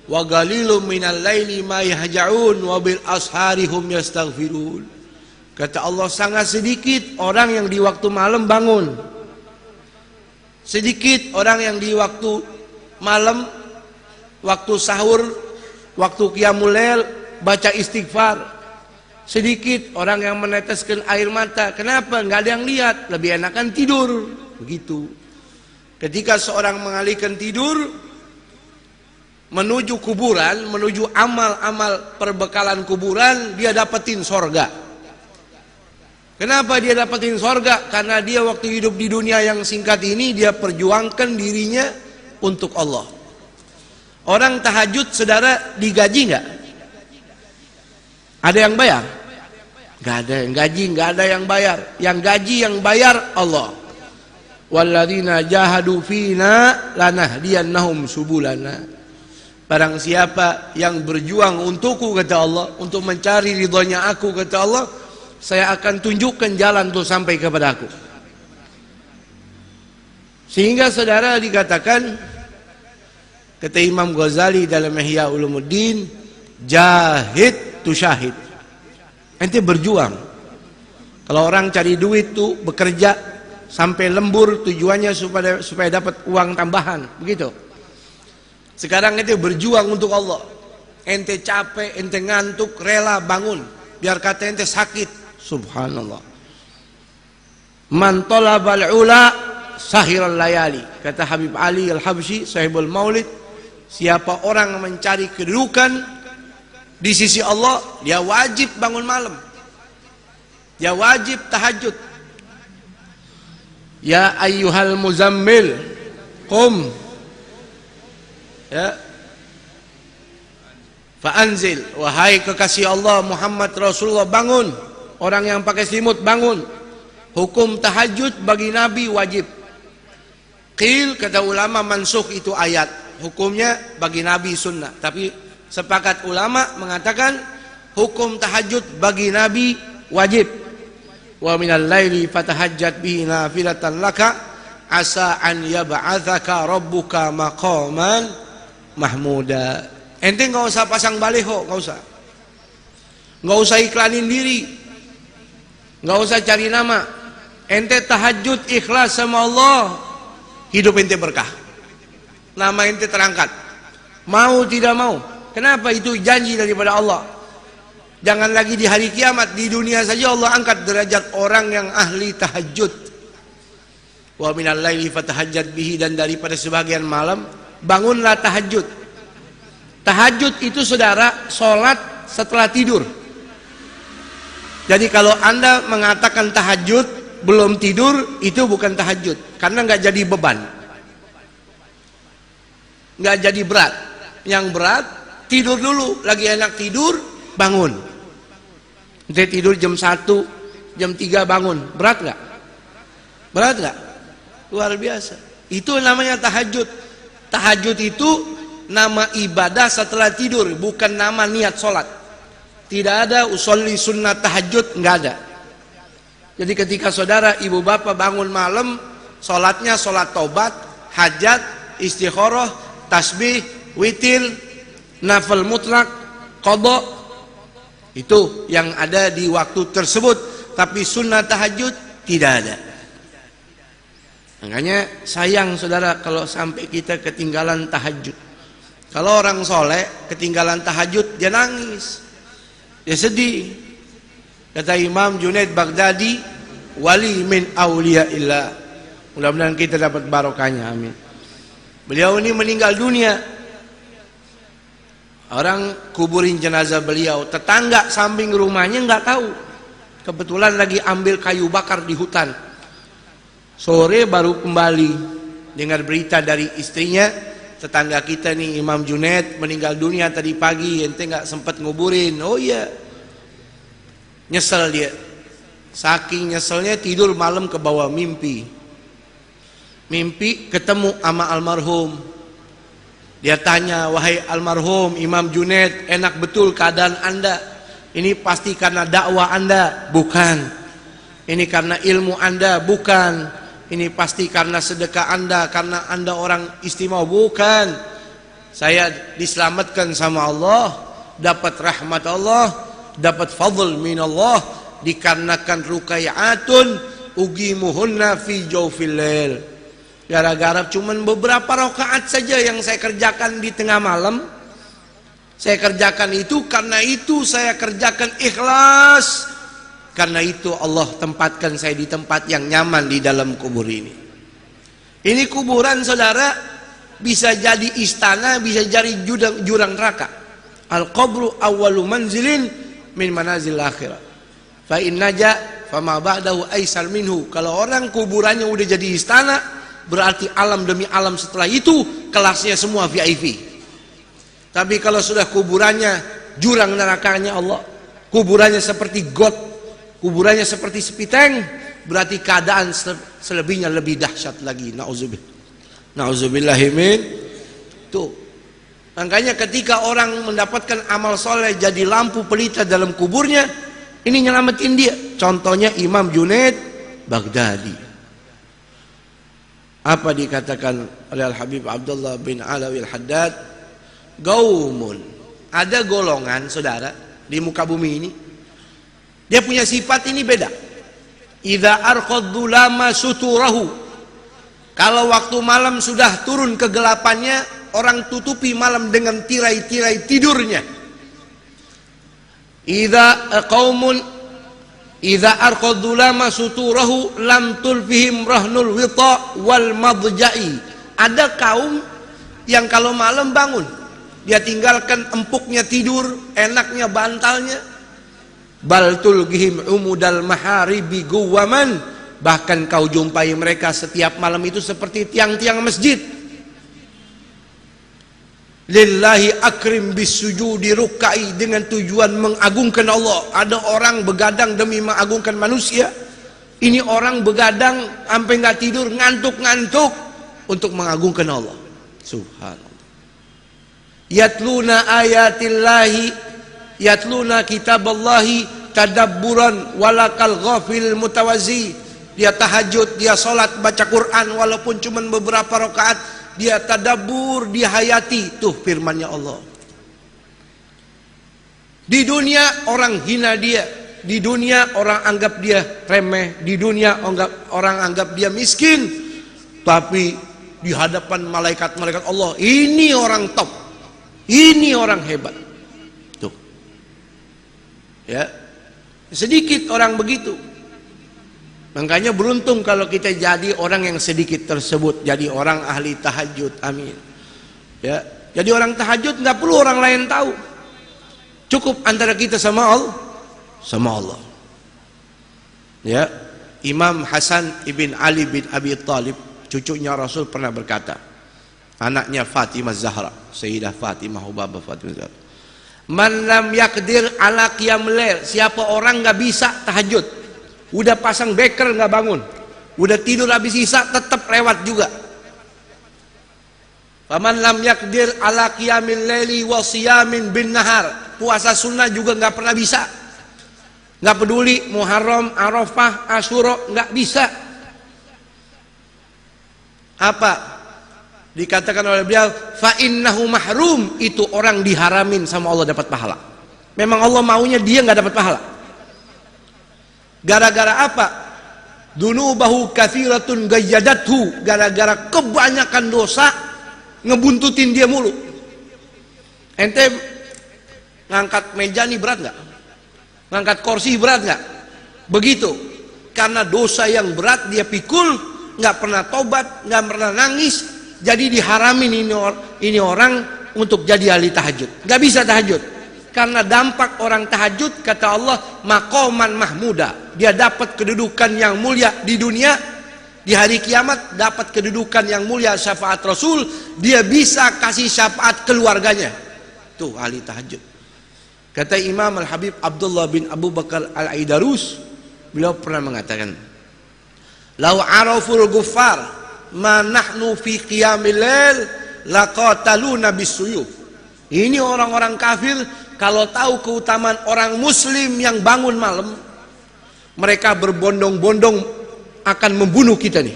wa qalilum minal laili ma yahja'un wa bil ashari hum yastaghfirun. Kata Allah, sangat sedikit orang yang di waktu malam bangun. Sedikit orang yang di waktu malam, waktu sahur, waktu qiyamul lail baca istighfar. Sedikit orang yang meneteskan air mata. Kenapa? Nggak ada yang lihat, lebih enakan tidur. Begitu. Ketika seorang mengalihkan tidur menuju kuburan, menuju amal-amal perbekalan kuburan, dia dapetin sorga. Kenapa dia dapetin sorga? Karena dia waktu hidup di dunia yang singkat ini, dia perjuangkan dirinya untuk Allah. Orang tahajud, saudara, digaji nggak? Ada yang bayar? Nggak ada yang gaji, nggak ada yang bayar. Yang gaji, yang bayar Allah. Walladzina jahadu fina lanahdiyannahum subulana. Barang siapa yang berjuang untukku, kata Allah, untuk mencari ridhonya aku, kata Allah, saya akan tunjukkan jalan untuk sampai kepada aku. Sehingga saudara dikatakan, kata Imam Ghazali dalam Ihya Ulumuddin, jahid tu syahid. Ente berjuang. Kalau orang cari duit tuh bekerja sampai lembur, tujuannya supaya dapat uang tambahan, begitu. Sekarang ente berjuang untuk Allah. Ente capek, ente ngantuk, rela bangun. Biar kata ente sakit. Subhanallah. Man talabal ula sahiral layali. Kata Habib Ali Al-Habsyi, sahibul maulid, siapa orang mencari kedudukan di sisi Allah, dia wajib bangun malam. Dia wajib tahajud. Ya ayyuhal muzammil, qum. Ya. Fa'anzil, wahai kekasih Allah Muhammad Rasulullah, bangun. Orang yang pakai selimut bangun. Hukum tahajud bagi Nabi wajib. Qil, kata ulama, mansukh itu ayat. Hukumnya bagi Nabi sunnah. Tapi sepakat ulama mengatakan hukum tahajud bagi Nabi wajib. Wa minal laili fatahajjat bihi nafilatan laka asa an yab'atsaka rabbuka maqaman mahmuda. Ente nggak usah pasang baliho, nggak usah iklanin diri, nggak usah cari nama. Ente tahajud ikhlas sama Allah, hidup ente berkah, nama ente terangkat, mau tidak mau. Kenapa? Itu janji daripada Allah. Jangan lagi di hari kiamat, di dunia saja Allah angkat derajat orang yang ahli tahajud. Wa minal laili fatahajjat bihi, dan daripada sebagian malam bangunlah tahajud. Tahajud itu saudara, sholat setelah tidur. Jadi kalau anda mengatakan tahajud belum tidur, itu bukan tahajud, karena nggak jadi beban, nggak jadi berat. Yang berat tidur dulu, lagi enak tidur, bangun. Nanti tidur jam 1, jam 3 bangun, berat nggak? Berat nggak? Luar biasa. Itu namanya tahajud. Tahajud itu nama ibadah setelah tidur, bukan nama niat sholat. Tidak ada usolli sunnah tahajud, nggak ada. Jadi ketika saudara ibu bapak bangun malam, sholatnya sholat taubat, hajat, istikharah, tasbih, witir, nafil mutlak, qadha, itu yang ada di waktu tersebut. Tapi sunnah tahajud tidak ada. Makanya sayang saudara kalau sampai kita ketinggalan tahajud. Kalau orang soleh ketinggalan tahajud, dia nangis, dia sedih. Kata Imam Junaid Baghdadi, wali min awliyaillah. Mudah-mudahan kita dapat barokahnya, amin. Beliau ini meninggal dunia, orang kuburin jenazah beliau, tetangga samping rumahnya nggak tahu. Kebetulan lagi ambil kayu bakar di hutan. Sore baru kembali dengar berita dari istrinya, tetangga kita nih Imam Junaid meninggal dunia tadi pagi, ente nggak sempat nguburin. Oh iya, nyesel dia. Saking nyeselnya tidur malam ke bawah mimpi ketemu sama almarhum. Dia tanya, wahai almarhum Imam Junaid, enak betul keadaan anda? Ini pasti karena dakwah anda? Bukan. Ini karena ilmu anda? Bukan. Ini pasti karena sedekah anda, karena anda orang istimewa? Bukan. Saya diselamatkan sama Allah, dapat rahmat Allah, dapat fadl min Allah, dikarenakan rukai'atun ugimuhunna fi jawfil lail. Gara-gara cuman beberapa rakaat saja yang saya kerjakan di tengah malam, saya kerjakan itu, karena itu saya kerjakan ikhlas, karena itu Allah tempatkan saya di tempat yang nyaman di dalam kubur ini. Ini kuburan saudara bisa jadi istana, bisa jadi jurang neraka. Al-qabru awwalu manzilin min manazil akhirah. Fa in naja fama ba'dahu aisar minhu. Kalau orang kuburannya udah jadi istana, berarti alam demi alam setelah itu kelasnya semua VIP. Tapi kalau sudah kuburannya jurang nerakanya Allah, kuburannya seperti got, kuburannya seperti sepiteng, berarti keadaan selebihnya lebih dahsyat lagi. Na'udzubillahimin. Tuh. Makanya ketika orang mendapatkan amal soleh jadi lampu pelita dalam kuburnya, ini nyelamatin dia. Contohnya Imam Junaid Baghdadi. Apa dikatakan oleh Al-Habib Abdullah bin Alawi Al-Haddad? Gaumun. Ada golongan saudara di muka bumi ini, dia punya sifat ini beda. Idza arqadzulama suturahu. Kalau waktu malam sudah turun kegelapannya, orang tutupi malam dengan tirai-tirai tidurnya. Idza arqadzulama suturahu lam tulfihim rahnul wita wal madja'i. Ada kaum yang kalau malam bangun, dia tinggalkan empuknya tidur, enaknya bantalnya. Bal tulgihim umudal maharibi guwaman. Bahkan kau jumpai mereka setiap malam itu seperti tiang-tiang masjid. Lillahi akrim bisujudi rukai, dengan tujuan mengagungkan Allah. Ada orang begadang demi mengagungkan manusia. Ini orang begadang sampai nggak tidur, ngantuk-ngantuk untuk mengagungkan Allah. Subhanallah. Yatluna ayatillahi, yatluna kitaballahi tadabburan walakal ghafil mutawazi. Dia tahajud, dia sholat, baca Quran walaupun cuma beberapa rakaat, dia tadabbur, dia hayati. Tuh firmannya Allah. Di dunia orang hina dia, di dunia orang anggap dia remeh, di dunia orang anggap dia miskin, tapi di hadapan malaikat-malaikat Allah, ini orang top, ini orang hebat. Tuh. Ya. Sedikit orang begitu. Makanya beruntung kalau kita jadi orang yang sedikit tersebut, jadi orang ahli tahajud. Amin. Ya, jadi orang tahajud nggak perlu orang lain tahu. Cukup antara kita sama Allah, sama Allah. Ya, Imam Hasan ibn Ali bin Abi Thalib, cucunya Rasul, pernah berkata, anaknya Fatimah Zahra, Sayyidah Fatimah Hubabah Fatimah Zahra, man lam yakdir ala qiyamul lail, siapa orang nggak bisa tahajud, udah pasang beker nggak bangun, udah tidur habis isya tetap lewat juga. Faman lam yakdir ala qiyamil laili wa siyamin bin nahar, puasa sunnah juga nggak pernah bisa, nggak peduli Muharram, Arafah, Asyura, nggak bisa. Apa dikatakan oleh beliau? Fa innahu mahrum, itu orang diharamin sama Allah dapat pahala. Memang Allah maunya dia nggak dapat pahala. Gara-gara apa? Dunubahu katsiratun gayyadathu, gara-gara kebanyakan dosa ngebuntutin dia mulu. Ente ngangkat meja nih berat nggak? Ngangkat kursi berat nggak? Begitu. Karena dosa yang berat dia pikul, nggak pernah tobat, nggak pernah nangis, jadi diharamin ini orang untuk jadi ahli tahajud. Nggak bisa tahajud. Karena dampak orang tahajud, kata Allah, maqaman mahmuda, dia dapat kedudukan yang mulia di dunia, di hari kiamat dapat kedudukan yang mulia syafaat Rasul, dia bisa kasih syafaat keluarganya. Tuh ahli tahajud. Kata Imam Al-Habib Abdullah bin Abu Bakar Al-Aidarus, beliau pernah mengatakan, lau araful ghuffar ma nahnu fi qiyamil lail laqataluna bisuyuf. Ini orang-orang kafir kalau tahu keutamaan orang muslim yang bangun malam, mereka berbondong-bondong akan membunuh kita nih.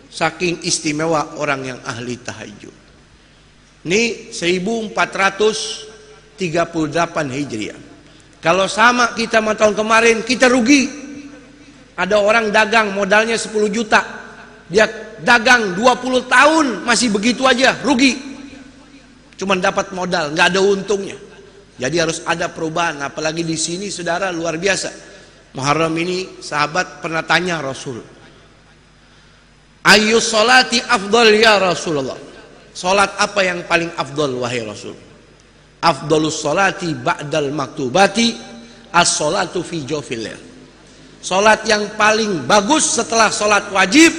Saking istimewa orang yang ahli tahajud. Ini 1438 Hijriah. Kalau sama kita sama tahun kemarin, kita rugi. Ada orang dagang modalnya 10 juta. Dia dagang 20 tahun masih begitu aja, rugi. Cuman dapat modal, nggak ada untungnya. Jadi harus ada perubahan. Apalagi di sini saudara luar biasa. Muharram ini sahabat pernah tanya Rasul, ayyus sholati afdal ya Rasulullah. Salat apa yang paling afdal wahai Rasul? Afdalus sholati ba'dal maktubati as-sholatu fi jawfil lail. Salat yang paling bagus setelah salat wajib,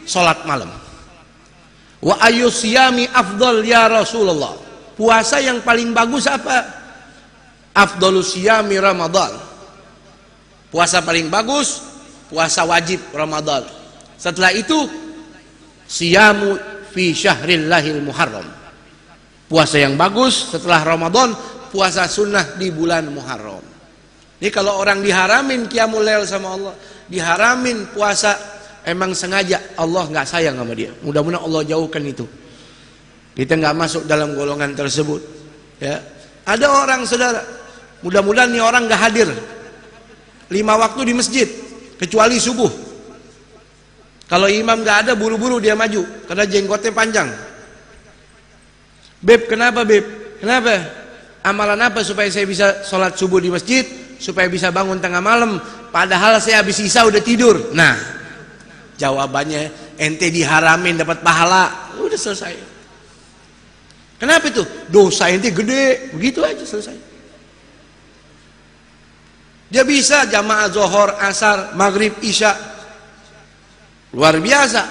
salat malam. Wa ayyus siyami afdal ya Rasulullah. Puasa yang paling bagus apa? Afdalus siyami Ramadan. Puasa paling bagus, puasa wajib Ramadan. Setelah itu siyamu fi syahrillahil muharram. Puasa yang bagus setelah Ramadan, puasa sunnah di bulan Muharram. Ini kalau orang diharamin qiyamul lail sama Allah, diharamin puasa, emang sengaja Allah nggak sayang sama dia. Mudah-mudahan Allah jauhkan itu. Kita nggak masuk dalam golongan tersebut. Ya, ada orang saudara, mudah-mudahan nih orang nggak hadir 5 waktu di masjid kecuali subuh. Kalau imam nggak ada, buru-buru dia maju karena jenggotnya panjang. Beb, kenapa Beb? Kenapa? Amalan apa supaya saya bisa sholat subuh di masjid, supaya bisa bangun tengah malam, padahal saya habis isya udah tidur? Nah, jawabannya ente diharamin dapat pahala, udah selesai. Kenapa itu? Dosa ente gede, begitu aja selesai. Dia bisa jamaah zuhur, asar, maghrib, isya, luar biasa,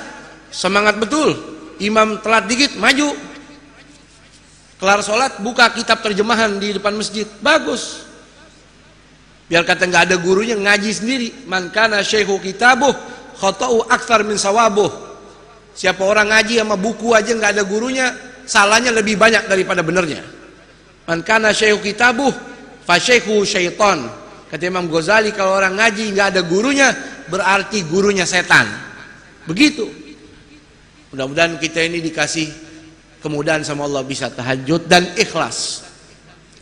semangat betul. Imam telat dikit, maju. Kelar sholat, buka kitab terjemahan di depan masjid, bagus. Biar kata nggak ada gurunya, ngaji sendiri. Man kana syekhu kitabuh khata'u aktsar min sawabuh. Siapa orang ngaji sama buku aja nggak ada gurunya, salahnya lebih banyak daripada benernya. Man kana syekhu kitabuh fa syekhu syaitan. Kata Imam Ghazali, kalau orang ngaji nggak ada gurunya, berarti gurunya setan. Begitu. Mudah-mudahan kita ini dikasih kemudahan sama Allah, bisa tahajud dan ikhlas.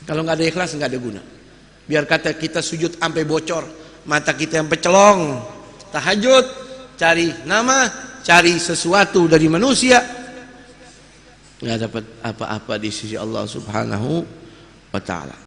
Kalau nggak ada ikhlas nggak ada guna. Biar kata kita sujud sampai bocor, mata kita yang pecelong. Tahajud, cari nama, cari sesuatu dari manusia, nggak dapat apa-apa di sisi Allah Subhanahu wa Ta'ala.